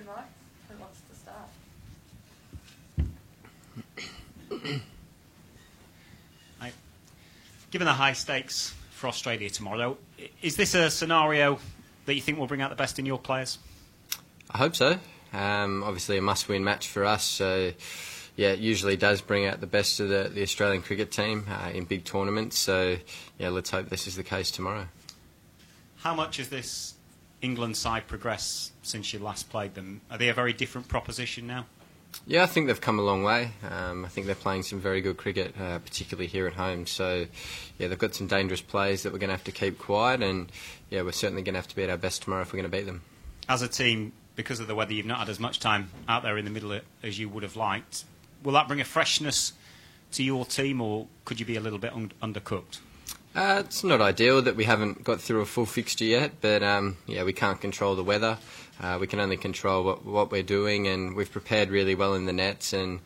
right? Who wants to start? Given the high stakes for Australia tomorrow, is this a scenario that you think will bring out the best in your players? I hope so. Obviously a must-win match for us, so yeah, it usually does bring out the best of the Australian cricket team in big tournaments, so yeah, let's hope this is the case tomorrow. How much has this England side progressed since you last played them? Are they a very different proposition now? Yeah, I think they've come a long way. I think they're playing some very good cricket, particularly here at home. So, yeah, they've got some dangerous players that we're going to have to keep quiet, and yeah, we're certainly going to have to be at our best tomorrow if we're going to beat them. As a team, because of the weather, you've not had as much time out there in the middle as you would have liked. Will that bring a freshness to your team, or could you be a little bit undercooked? It's not ideal that we haven't got through a full fixture yet, but yeah, we can't control the weather. We can only control what we're doing, and we've prepared really well in the nets, and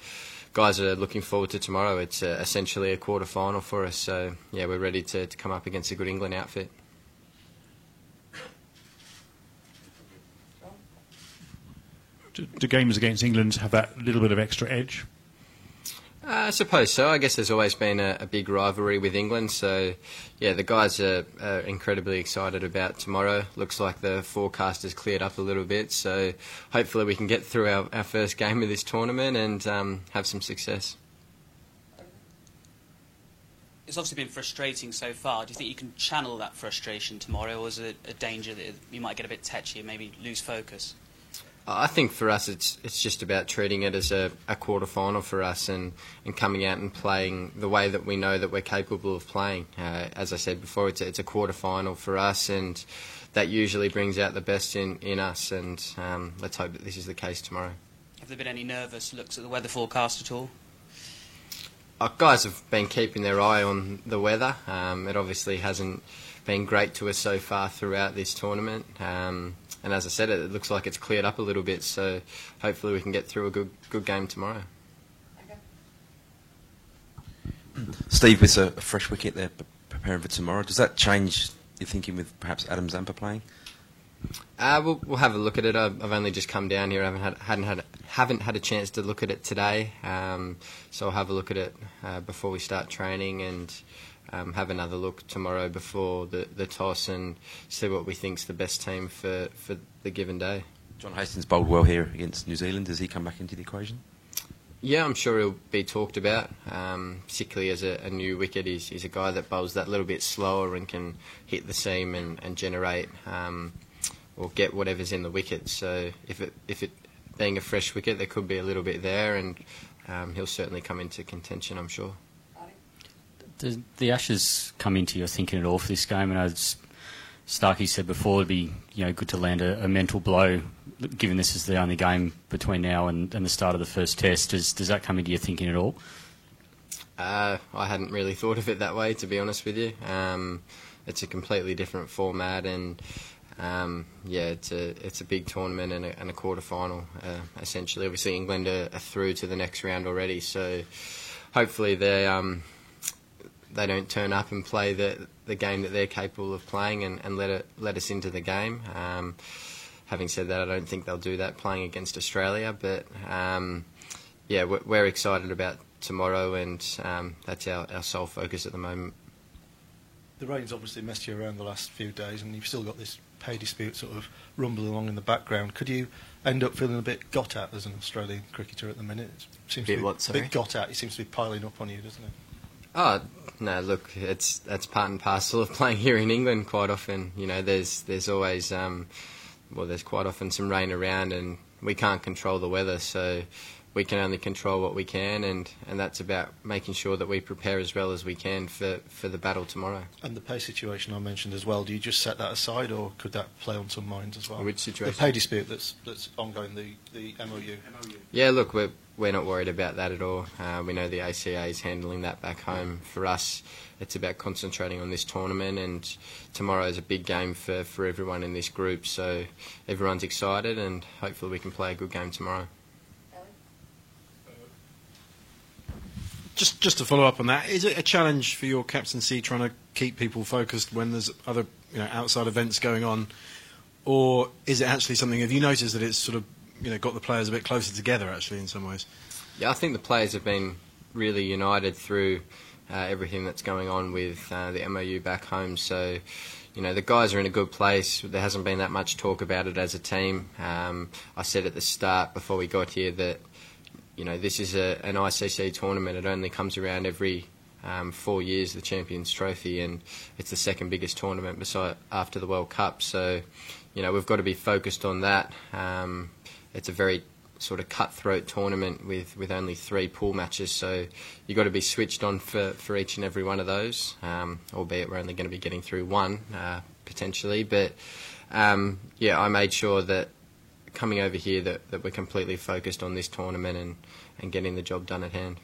guys are looking forward to tomorrow. It's essentially a quarter-final for us, so yeah, we're ready to come up against a good England outfit. Do games against England have that little bit of extra edge? I suppose so. I guess there's always been a big rivalry with England, so yeah, the guys are incredibly excited about tomorrow. Looks like the forecast has cleared up a little bit, so hopefully we can get through our first game of this tournament and have some success. It's obviously been frustrating so far. Do you think you can channel that frustration tomorrow, or is it a danger that you might get a bit tetchy and maybe lose focus? I think for us it's just about treating it as a quarter-final for us and coming out and playing the way that we know that we're capable of playing. As I said before, it's a quarter-final for us, and that usually brings out the best in us, and let's hope that this is the case tomorrow. Have there been any nervous looks at the weather forecast at all? Guys have been keeping their eye on the weather. It obviously hasn't been great to us so far throughout this tournament. And as I said, it looks like it's cleared up a little bit, so hopefully we can get through a good game tomorrow. Okay. Steve, with a fresh wicket there preparing for tomorrow, does that change your thinking with perhaps Adam Zampa playing? We'll have a look at it. I've only just come down here. I haven't had a chance to look at it today, so I'll have a look at it before we start training and have another look tomorrow before the toss and see what we think's the best team for the given day. John Hastings bowled well here against New Zealand. Does he come back into the equation? Yeah, I'm sure he'll be talked about, particularly as a new wicket. He's a guy that bowls that little bit slower and can hit the seam and generate or get whatever's in the wicket. So if it being a fresh wicket, there could be a little bit there, and he'll certainly come into contention, I'm sure. Does the Ashes come into your thinking at all for this game? And as Starkey said before, it'd be good to land a mental blow, given this is the only game between now and the start of the first test. Does that come into your thinking at all? I hadn't really thought of it that way, to be honest with you. It's a completely different format, and yeah, it's a big tournament and a quarter-final, essentially. Obviously, England are through to the next round already, so hopefully they don't turn up and play the game that they're capable of playing and let us into the game. Having said that, I don't think they'll do that playing against Australia, but yeah, we're excited about tomorrow, and that's our sole focus at the moment. The rain's obviously messed you around the last few days, and you've still got this pay dispute sort of rumbling along in the background. Could you end up feeling a bit got at as an Australian cricketer at the minute? It seems to be a bit got at. It seems to be piling up on you, doesn't it? Oh no! Look, that's part and parcel of playing here in England. Quite often, there's always there's quite often some rain around, and we can't control the weather, so we can only control what we can, and that's about making sure that we prepare as well as we can for the battle tomorrow. And the pay situation I mentioned as well, do you just set that aside, or could that play on some minds as well? Which situation? The pay dispute that's ongoing, the MOU. Yeah, look, we're not worried about that at all. We know the ACA is handling that back home. For us, it's about concentrating on this tournament, and tomorrow is a big game for everyone in this group, so everyone's excited, and hopefully we can play a good game tomorrow. Just to follow up on that, is it a challenge for your captaincy trying to keep people focused when there's other outside events going on, or is it actually something? Have you noticed that it's sort of got the players a bit closer together, actually, in some ways. Yeah, I think the players have been really united through everything that's going on with the MOU back home. So, the guys are in a good place. There hasn't been that much talk about it as a team. I said at the start, before we got here, that this is an ICC tournament. It only comes around every 4 years, the Champions Trophy, and it's the second biggest tournament after the World Cup. So, we've got to be focused on that. It's a very sort of cutthroat tournament with only 3 pool matches, so you've got to be switched on for each and every one of those, albeit we're only going to be getting through one potentially. But I made sure that coming over here that we're completely focused on this tournament and getting the job done at hand.